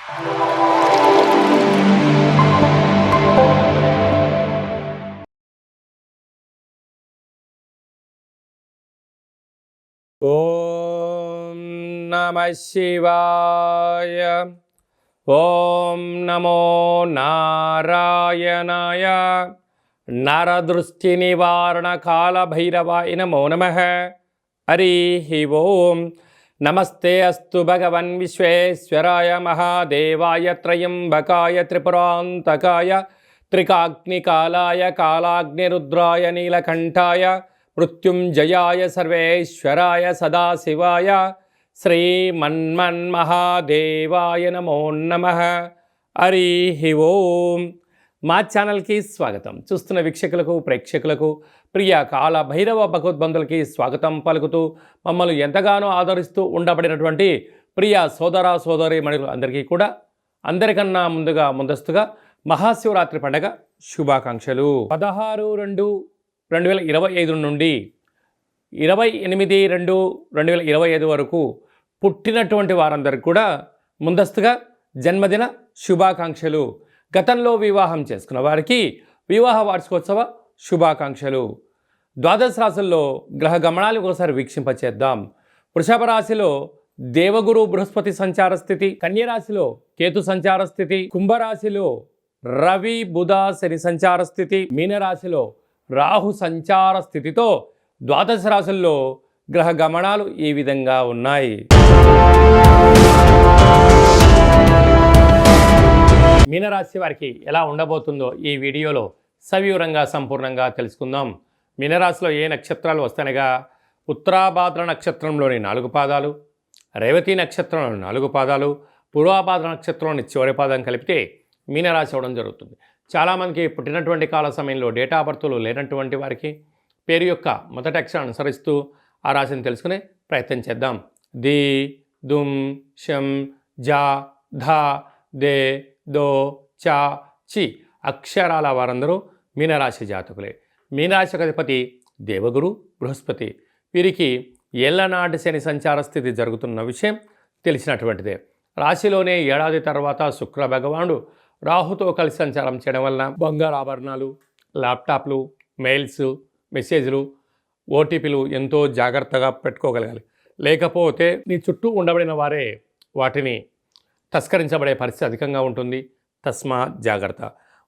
ఓం నమః శివాయ. ఓం నమో నారాయణాయ. నరదృష్టి నివారణ కాల భైరవాయ నమో నమః. హరి ఓం. నమస్తే అస్తు భగవన్ విశ్వేశ్వరాయ మహాదేవాయ త్రయంబకాయ త్రిపురాంతకాయ త్రికాగ్నికాలాయ కాలాగ్నిరుద్రాయ నీలకంఠాయ మృత్యుంజయాయ సర్వేశ్వరాయ సదాశివాయ శ్రీమన్మన్మహాదేవాయ నమో నమః. హరి ఓం. మా ఛానల్కి స్వాగతం. చూస్తున్న వీక్షకులకు ప్రేక్షకులకు ప్రియ కాల భైరవ భగవద్బంధులకి స్వాగతం పలుకుతూ మమ్మల్ని ఎంతగానో ఆదరిస్తూ ఉండబడినటువంటి ప్రియ సోదర సోదరి మణులు అందరికీ కూడా అందరికన్నా ముందస్తుగా మహాశివరాత్రి పండగ శుభాకాంక్షలు. 16/2/2025 నుండి 28/2/2025 వరకు పుట్టినటువంటి వారందరికీ కూడా ముందస్తుగా జన్మదిన శుభాకాంక్షలు. గతంలో వివాహం చేసుకున్న వారికి వివాహ వార్షికోత్సవ శుభాకాంక్షలు. ద్వాదశ రాశుల్లో గ్రహ గమనాలు ఒకసారి వీక్షింపచేద్దాం. వృషభ రాశిలో దేవగురు బృహస్పతి సంచార స్థితి, కన్యరాశిలో కేతు సంచార స్థితి, కుంభరాశిలో రవి బుధ శని సంచార స్థితి, మీనరాశిలో రాహు సంచార స్థితితో ద్వాదశ రాశుల్లో గ్రహ గమనాలు ఈ విధంగా ఉన్నాయి. మీనరాశి వారికి ఎలా ఉండబోతుందో ఈ వీడియోలో సవివరంగా సంపూర్ణంగా తెలుసుకుందాం. మీనరాశిలో ఏ నక్షత్రాలు వస్తాయనగా ఉత్తరాభాద్ర నక్షత్రంలోని 4 పాదాలు, రేవతి నక్షత్రంలోని 4 పాదాలు, పూర్వాభాద్ర నక్షత్రంలోని చివరి పాదం కలిపితే మీనరాశి అవ్వడం జరుగుతుంది. చాలామందికి పుట్టినటువంటి కాల సమయంలో డేటా బర్తులు లేనటువంటి వారికి పేరు యొక్క మొదటి అక్షరాన్ని అనుసరిస్తూ ఆ రాశిని తెలుసుకునే ప్రయత్నం చేద్దాం. ది, దుమ్, షం, జా, ధా, దే, దో, చా, చి అక్షరాల వారందరూ మీనరాశి జాతకులే. మీనరాశి అధిపతి దేవగురు బృహస్పతి. వీరికి ఏళ్లనాటి శని సంచార స్థితి జరుగుతున్న విషయం తెలిసినటువంటిదే. రాశిలోనే ఏడాది తర్వాత శుక్ర భగవానుడు రాహుతో కలిసి సంచారం చేయడం వలన బంగారు ఆభరణాలు, ల్యాప్టాప్లు, మెయిల్స్, మెసేజ్లు, ఓటీపీలు ఎంతో జాగ్రత్తగా పెట్టుకోగలగాలి. లేకపోతే నీ చుట్టూ ఉండబడిన వారే వాటిని తస్కరించబడే పరిస్థితి అధికంగా ఉంటుంది. తస్మాత్ జాగ్రత్త.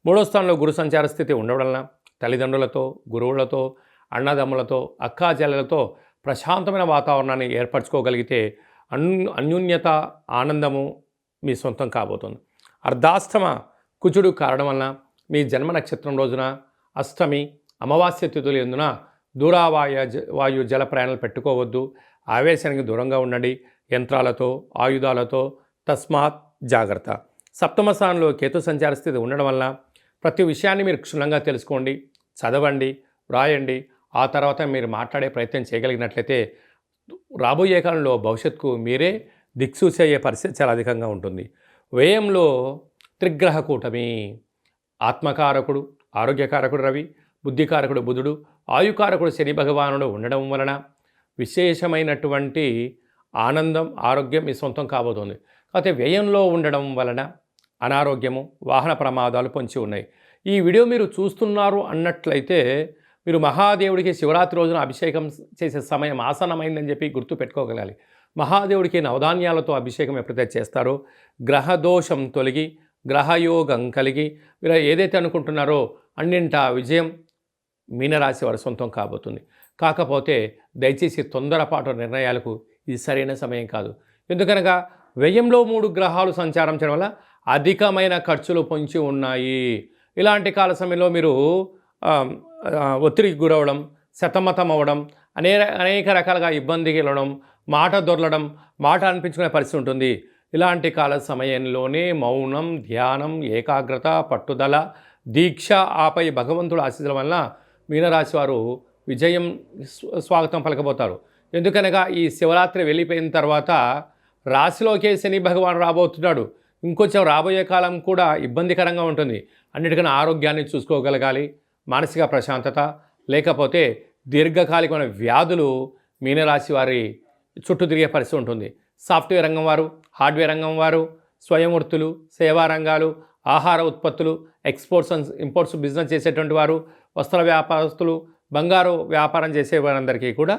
3వ స్థానంలో గురు సంచార స్థితి ఉండడం వలన తల్లిదండ్రులతో, గురువులతో, అన్నదమ్ములతో, అక్కాచెల్లెలతో ప్రశాంతమైన వాతావరణాన్ని ఏర్పరచుకోగలిగితే అన్యోన్యత, ఆనందము మీ సొంతం కాబోతుంది. అర్ధాష్టమ కుజుడు కారణం వలన మీ జన్మ నక్షత్రం రోజున అష్టమి, అమావాస్య తిథులు ఎందున వాయు జల ప్రయాణాలు పెట్టుకోవద్దు. ఆవేశానికి దూరంగా ఉండండి. యంత్రాలతో, ఆయుధాలతో తస్మాత్ జాగ్రత్త. సప్తమ స్థానంలో కేతు సంచార స్థితి ఉండడం వలన ప్రతి విషయాన్ని మీరు క్షుణ్ణంగా తెలుసుకోండి, చదవండి, వ్రాయండి. ఆ తర్వాత మీరు మాట్లాడే ప్రయత్నం చేయగలిగినట్లయితే రాబోయే కాలంలో భవిష్యత్తుకు మీరే దిక్సూచి అయ్యే పరిస్థితి చాలా అధికంగా ఉంటుంది. వ్యయంలో త్రిగ్రహ కూటమి. ఆత్మకారకుడు, ఆరోగ్యకారకుడు రవి, బుద్ధికారకుడు బుధుడు, ఆయుకారకుడు శని భగవానుడు ఉండడం వలన విశేషమైనటువంటి ఆనందం, ఆరోగ్యం మీ సొంతం కాబోతుంది. కాకపోతే వ్యయంలో ఉండడం వలన అనారోగ్యము, వాహన ప్రమాదాలు పొంచి ఉన్నాయి. ఈ వీడియో మీరు చూస్తున్నారు అన్నట్లయితే మీరు మహాదేవుడికి శివరాత్రి రోజున అభిషేకం చేసే సమయం ఆసన్నమైందని చెప్పి గుర్తు పెట్టుకోగలగాలి. మహాదేవుడికి నవధాన్యాలతో అభిషేకం ఎప్పుడైతే చేస్తారో గ్రహదోషం తొలగి, గ్రహయోగం కలిగి మీరు ఏదైతే అనుకుంటున్నారో అన్నింటా విజయం మీనరాశి వారి సొంతం కాబోతుంది. కాకపోతే దయచేసి తొందరపాటు నిర్ణయాలకు ఇది సరైన సమయం కాదు. ఎందుకనగా వ్యయంలో 3 గ్రహాలు సంచారం చేయడం వల్ల అధికమైన ఖర్చులు పొంచి ఉన్నాయి. ఇలాంటి కాల సమయంలో మీరు ఒత్తిడికి గురవడం, సతమతం అవ్వడం, అనేక రకాలుగా ఇబ్బందికి వెళ్ళడం, మాట దొరలడం, మాట అనిపించుకునే పరిస్థితి ఉంటుంది. ఇలాంటి కాల సమయంలోనే మౌనం, ధ్యానం, ఏకాగ్రత, పట్టుదల, దీక్ష, ఆపై భగవంతుడు ఆశీస్సుల వలన మీనరాశి వారు విజయం స్వాగతం పలకబోతారు. ఎందుకనగా ఈ శివరాత్రి వెళ్ళిపోయిన తర్వాత రాశిలోకే శని భగవాన్ రాబోతున్నాడు. ఇంకొంచెం రాబోయే కాలం కూడా ఇబ్బందికరంగా ఉంటుంది. అన్నిటికన్నా ఆరోగ్యాన్ని చూసుకోగలగాలి, మానసిక ప్రశాంతత, లేకపోతే దీర్ఘకాలికమైన వ్యాధులు మీనరాశి వారి చుట్టూ తిరిగే పరిస్థితి ఉంటుంది. సాఫ్ట్వేర్ రంగం వారు, హార్డ్వేర్ రంగం వారు, స్వయం వృత్తులు, సేవా రంగాలు, ఆహార ఉత్పత్తులు, ఎక్స్పోర్ట్స్ అండ్ ఇంపోర్ట్స్ బిజినెస్ చేసేటువంటి వారు, వస్త్ర వ్యాపారస్తులు, బంగారు వ్యాపారం చేసే వారందరికీ కూడా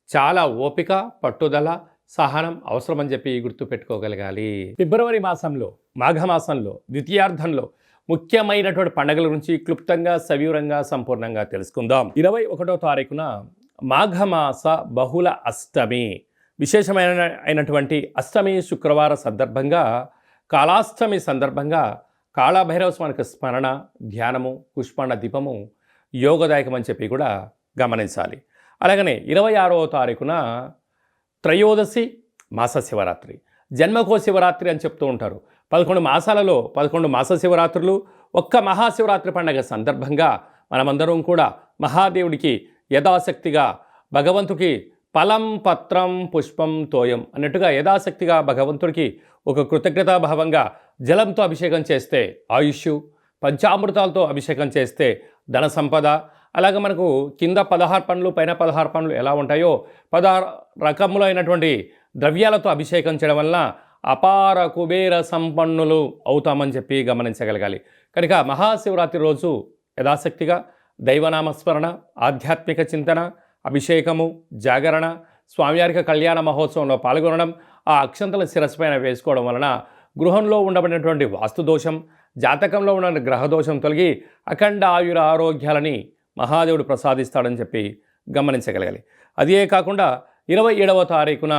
చాలా ఓపిక, పట్టుదల, సహనం అవసరమని చెప్పి గుర్తుపెట్టుకోగలగాలి. ఫిబ్రవరి మాసంలో, మాఘమాసంలో ద్వితీయార్థంలో ముఖ్యమైనటువంటి పండుగల గురించి క్లుప్తంగా సవివరంగా సంపూర్ణంగా తెలుసుకుందాం. 21వ తారీఖున మాఘమాస బహుళ అష్టమి, విశేషమైనటువంటి అష్టమి శుక్రవార సందర్భంగా, కాళాష్టమి సందర్భంగా కాళభైరవ స్వామికి స్మరణ, ధ్యానము, పుష్పాండ దీపము యోగదాయకమని చెప్పి కూడా గమనించాలి. అలాగనే 26వ తారీఖున త్రయోదశి మాస శివరాత్రి, జన్మకో శివరాత్రి అని చెప్తూ ఉంటారు. 11 మాసాలలో 11 మాస శివరాత్రులు, ఒక్క మహాశివరాత్రి పండుగ సందర్భంగా మనమందరం కూడా మహాదేవుడికి యథాశక్తిగా భగవంతుడికి ఫలం, పత్రం, పుష్పం, తోయం అన్నట్టుగా యథాశక్తిగా భగవంతుడికి ఒక కృతజ్ఞతాభావంగా జలంతో అభిషేకం చేస్తే ఆయుష్, పంచామృతాలతో అభిషేకం చేస్తే ధన సంపద, అలాగే మనకు కింద 16 పండ్లు పైన 16 పండ్లు ఎలా ఉంటాయో 16 రకములైనటువంటి ద్రవ్యాలతో అభిషేకం చేయడం వలన అపార కుబేర సంపన్నులు అవుతామని చెప్పి గమనించగలగాలి. కనుక మహాశివరాత్రి రోజు యథాశక్తిగా దైవనామస్మరణ, ఆధ్యాత్మిక చింతన, అభిషేకము, జాగరణ, స్వామివారికి కళ్యాణ మహోత్సవంలో పాల్గొనడం, ఆ అక్షంతల శిరస్సు పైన వేసుకోవడం వలన గృహంలో ఉండబడినటువంటి వాస్తుదోషం, జాతకంలో ఉన్న గ్రహదోషం తొలగి అఖండ ఆయుర ఆరోగ్యాలని మహాదేవుడు ప్రసాదిస్తాడని చెప్పి గమనించగలగాలి. అదే కాకుండా 27వ తారీఖున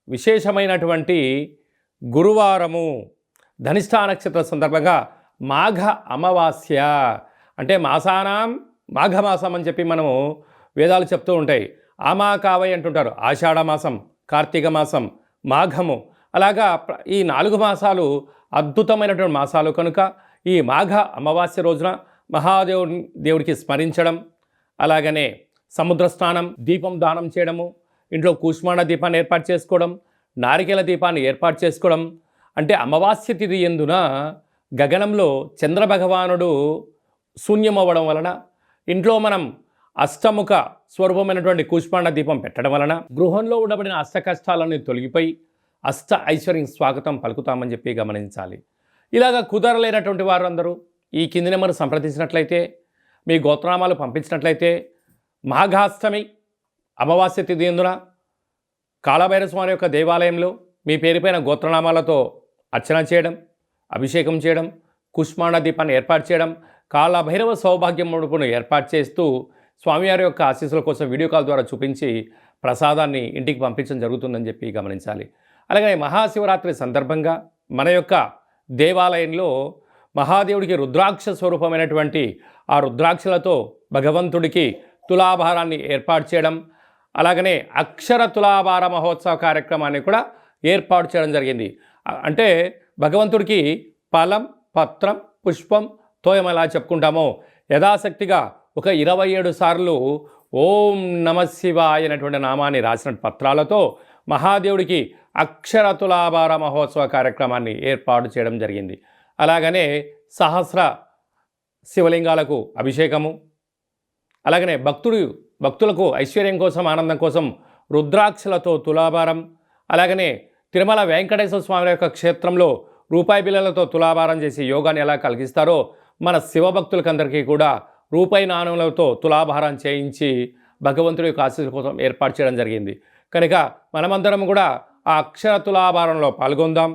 విశేషమైనటువంటి గురువారము, ధనిష్ఠా నక్షత్ర సందర్భంగా మాఘ అమావాస్య, అంటే మాసానాం మాఘమాసం అని చెప్పి మనము వేదాలు చెప్తూ ఉంటాయి. ఆమాకావై అంటుంటారు. ఆషాఢ మాసం, కార్తీక మాసం, మాఘము, అలాగా ఈ 4 మాసాలు అద్భుతమైనటువంటి మాసాలు కనుక ఈ మాఘ అమావాస్య రోజున దేవుడికి స్మరించడం, అలాగనే సముద్ర స్నానం, దీపం దానం చేయడము, ఇంట్లో కూష్మాండ దీపాన్ని ఏర్పాటు చేసుకోవడం, నారికేల దీపాన్ని ఏర్పాటు చేసుకోవడం, అంటే అమావాస్య తిథి ఎందున గగనంలో చంద్రభగవానుడు శూన్యమవ్వడం వలన ఇంట్లో మనం అష్టముఖ స్వరూపమైనటువంటి కూష్మాండ దీపం పెట్టడం వలన గృహంలో ఉండబడిన అష్ట కష్టాలన్నీ తొలగిపోయి అష్ట ఐశ్వర్యం స్వాగతం పలుకుతామని చెప్పి గమనించాలి. ఇలాగ కుదరలేనటువంటి వారు అందరూ ఈ కింది నెంబర్ సంప్రదించినట్లయితే, మీ గోత్రనామాలు పంపించినట్లయితే మాఘాష్టమి అమావాస్య తిథి ఎందున కాళభైరవ స్వామి యొక్క దేవాలయంలో మీ పేరుపైన గోత్రనామాలతో అర్చన చేయడం, అభిషేకం చేయడం, కుష్మాండ దీపాన్ని ఏర్పాటు చేయడం, కాళభైరవ సౌభాగ్యం ముడుపును ఏర్పాటు చేస్తూ స్వామివారి యొక్క ఆశీస్సుల కోసం వీడియో కాల్ ద్వారా చూపించి ప్రసాదాన్ని ఇంటికి పంపించడం జరుగుతుందని చెప్పి గమనించాలి. అలాగే మహాశివరాత్రి సందర్భంగా మన యొక్క దేవాలయంలో మహాదేవుడికి రుద్రాక్ష స్వరూపమైనటువంటి ఆ రుద్రాక్షలతో భగవంతుడికి తులాభారాన్ని ఏర్పాటు చేయడం, అలాగనే అక్షర తులాభార మహోత్సవ కార్యక్రమాన్ని కూడా ఏర్పాటు చేయడం జరిగింది. అంటే భగవంతుడికి ఫలం, పత్రం, పుష్పం, తోయం ఎలా చెప్పుకుంటామో యథాశక్తిగా ఒక 27 సార్లు ఓం నమ శివాయ అనేటువంటి నామాన్ని రాసిన పత్రాలతో మహాదేవుడికి అక్షర తులాభార మహోత్సవ కార్యక్రమాన్ని ఏర్పాటు చేయడం జరిగింది. అలాగనే సహస్ర శివలింగాలకు అభిషేకము, అలాగనే భక్తులకు ఐశ్వర్యం కోసం, ఆనందం కోసం రుద్రాక్షలతో తులాభారం, అలాగనే తిరుమల వెంకటేశ్వర స్వామి యొక్క క్షేత్రంలో రూపాయి బిళ్ళలతో తులాభారం చేసి యోగాన్ని ఎలా కలిగిస్తారో మన శివభక్తులకందరికీ కూడా రూపాయి నాణ్యములతో తులాభారం చేయించి భగవంతుడి యొక్క ఆశీస్సుల కోసం ఏర్పాటు చేయడం జరిగింది. కనుక మనమందరం కూడా ఆ అక్షర తులాభారంలో పాల్గొందాం.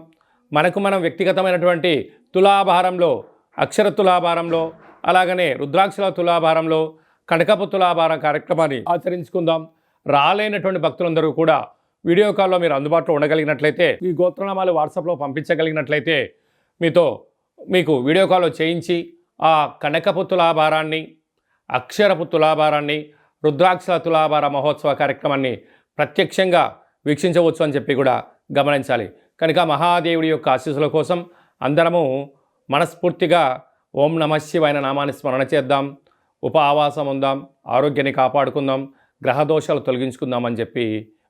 మనకు మనం వ్యక్తిగతమైనటువంటి తులాభారంలో, అక్షర తులాభారంలో, అలాగనే రుద్రాక్షల తులాభారంలో, కనకపు తులాభారం కార్యక్రమాన్ని ఆచరించుకుందాం. రాలేనటువంటి భక్తులందరూ కూడా వీడియో కాల్లో మీరు అందుబాటులో ఉండగలిగినట్లయితే, ఈ గోత్రనామాలు వాట్సాప్లో పంపించగలిగినట్లయితే మీకు వీడియో కాల్లో చేయించి ఆ కనకపు తులాభారాన్ని, అక్షరపు తులాభారాన్ని, రుద్రాక్షల తులాభార మహోత్సవ కార్యక్రమాన్ని ప్రత్యక్షంగా వీక్షించవచ్చు అని చెప్పి కూడా గమనించాలి. కనుక మహాదేవుడి యొక్క ఆశీస్సుల కోసం అందరము మనస్ఫూర్తిగా ఓం నమః శివాయ నామాన్ని స్మరణ చేద్దాం, ఆవాసం ఉందాం, ఆరోగ్యాన్ని కాపాడుకుందాం, గ్రహదోషాలు తొలగించుకుందామని చెప్పి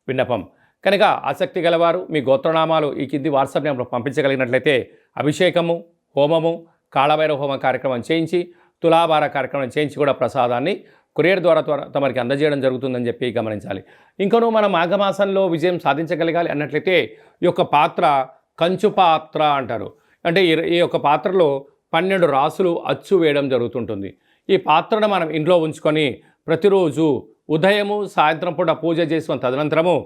విన్నపం. కనుక ఆసక్తి గలవారు మీ గోత్రనామాలు ఈ కింది వాట్సాప్ నెంబర్ పంపించగలిగినట్లయితే అభిషేకము, హోమము, కాళభైరవ హోమ కార్యక్రమం చేయించి, తులాభార కార్యక్రమం చేయించి కూడా ప్రసాదాన్ని కొరియర్ ద్వారా తమరికి అందజేయడం జరుగుతుందని చెప్పి గమనించాలి. ఇంకనూ మనం మాఘమాసంలో విజయం సాధించగలగాలి అన్నట్లయితే ఈ యొక్క పాత్ర కంచు పాత్ర అంటారు. అంటే ఈ యొక్క పాత్రలో 12 రాసులు అచ్చు వేయడం జరుగుతుంటుంది. ఈ పాత్రను మనం ఇంట్లో ఉంచుకొని ప్రతిరోజు ఉదయము సాయంత్రం పూట పూజ చేసుకున్న తదనంతరము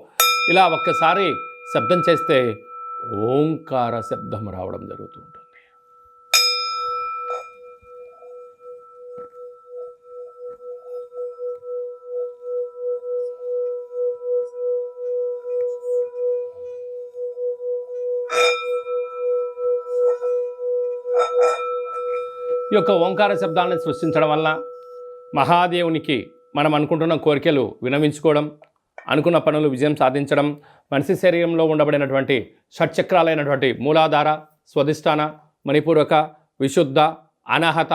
ఇలా ఒక్కసారి శబ్దం చేస్తే ఓంకార శబ్దం రావడం జరుగుతుంటుంది. ఈ యొక్క ఓంకార శబ్దాలను సృష్టించడం వల్ల మహాదేవునికి మనం అనుకుంటున్న కోరికలు వినవించుకోవడం, అనుకున్న పనులు విజయం సాధించడం, మనిషి శరీరంలో ఉండబడినటువంటి షట్చక్రాలైనటువంటి మూలాధార, స్వధిష్టాన, మణిపూరక, విశుద్ధ, అనాహత,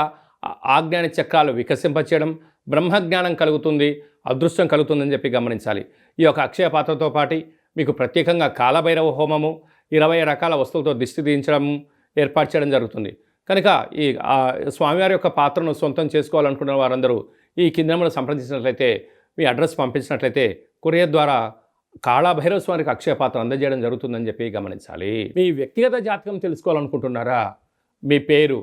ఆజ్ఞాని చక్రాలు వికసింపచేయడం, బ్రహ్మజ్ఞానం కలుగుతుంది, అదృష్టం కలుగుతుందని చెప్పి గమనించాలి. ఈ యొక్క అక్షయ పాత్రతో పాటు మీకు ప్రత్యేకంగా కాలభైరవ హోమము 20 రకాల వస్తువులతో దిష్టి తీయించడం ఏర్పాటు చేయడం జరుగుతుంది. కనుక ఈ స్వామివారి యొక్క పాత్రను సొంతం చేసుకోవాలనుకున్న వారందరూ ఈ కింద నెంబర్ను సంప్రదించినట్లయితే, మీ అడ్రస్ పంపించినట్లయితే కొరియర్ ద్వారా కాళభైరవ స్వామికి అక్షయ పాత్ర అందజేయడం జరుగుతుందని చెప్పి గమనించాలి. మీ వ్యక్తిగత జాతకం తెలుసుకోవాలనుకుంటున్నారా? మీ పేరు,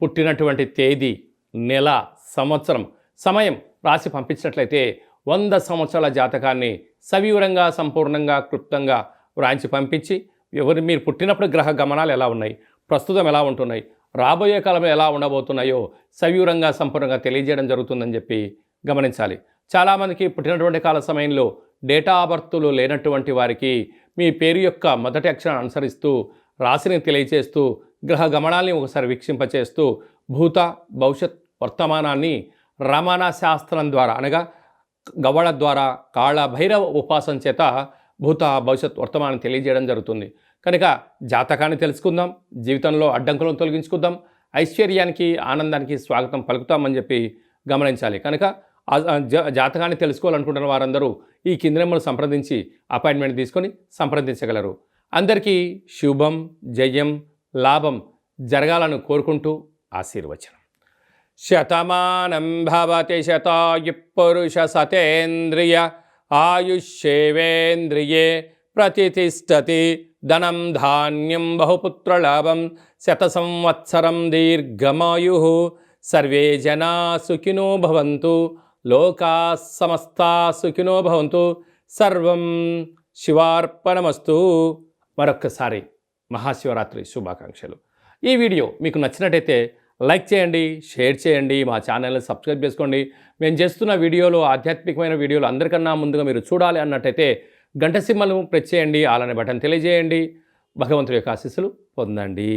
పుట్టినటువంటి తేదీ, నెల, సంవత్సరం, సమయం రాసి పంపించినట్లయితే 100 సంవత్సరాల జాతకాన్ని సవివరంగా, సంపూర్ణంగా, క్లుప్తంగా వ్రాయించి పంపించి మీరు పుట్టినప్పుడు గ్రహ గమనాలు ఎలా ఉన్నాయి, ప్రస్తుతం ఎలా ఉంటున్నాయి, రాబోయే కాలంలో ఎలా ఉండబోతున్నాయో సవివరంగా, సంపూర్ణంగా తెలియజేయడం జరుగుతుందని చెప్పి గమనించాలి. చాలామందికి పుట్టినటువంటి కాల సమయంలో డేటా ఆఫ్ బర్త్లు లేనటువంటి వారికి మీ పేరు యొక్క మొదటి అక్షరాన్ని అనుసరిస్తూ రాశిని తెలియజేస్తూ గ్రహ గమనాల్ని ఒకసారి వీక్షింపచేస్తూ భూత, భవిష్యత్, వర్తమానాన్ని రమణ శాస్త్రం ద్వారా అనగా గవ్వళ ద్వారా కాళభైరవ ఉపాసన చేత భూత, భవిష్యత్, వర్తమానం తెలియజేయడం జరుగుతుంది. కనుక జాతకాన్ని తెలుసుకుందాం, జీవితంలో అడ్డంకులను తొలగించుకుందాం, ఐశ్వర్యానికి, ఆనందానికి స్వాగతం పలుకుతామని చెప్పి గమనించాలి. కనుక జాతకాన్ని తెలుసుకోవాలనుకుంటున్న వారందరూ ఈ కింది నెంబర్ను సంప్రదించి అపాయింట్మెంట్ తీసుకొని సంప్రదించగలరు. అందరికీ శుభం, జయం, లాభం జరగాలని కోరుకుంటూ ఆశీర్వచనం. శతమానం భవతి శతాయుః పురుష సతేంద్రియ ఆయుష్యేవేంద్రియే ప్రతితిష్టతి ధనం ధాన్యం బహుపుత్రలాభం శత సంవత్సరం దీర్ఘమాయు. సర్వే జనా సుఖినో భవంతు, లోకా సమస్తా సుఖినో భవంతు. సర్వం శివార్పణమస్తు. మరొక్కసారి మహాశివరాత్రి శుభాకాంక్షలు. ఈ వీడియో మీకు నచ్చినట్టయితే లైక్ చేయండి, షేర్ చేయండి, మా ఛానల్ని సబ్స్క్రైబ్ చేసుకోండి. మేము చేస్తున్న వీడియోలు, ఆధ్యాత్మికమైన వీడియోలు అందరికన్నా ముందుగా మీరు చూడాలి అన్నట్టయితే గంట సింబల్ను ప్రెస్ చేయండి, ఆల్ అనే బటన్ తెలియజేయండి. భగవంతుడి యొక్క ఆశీస్సులు పొందండి.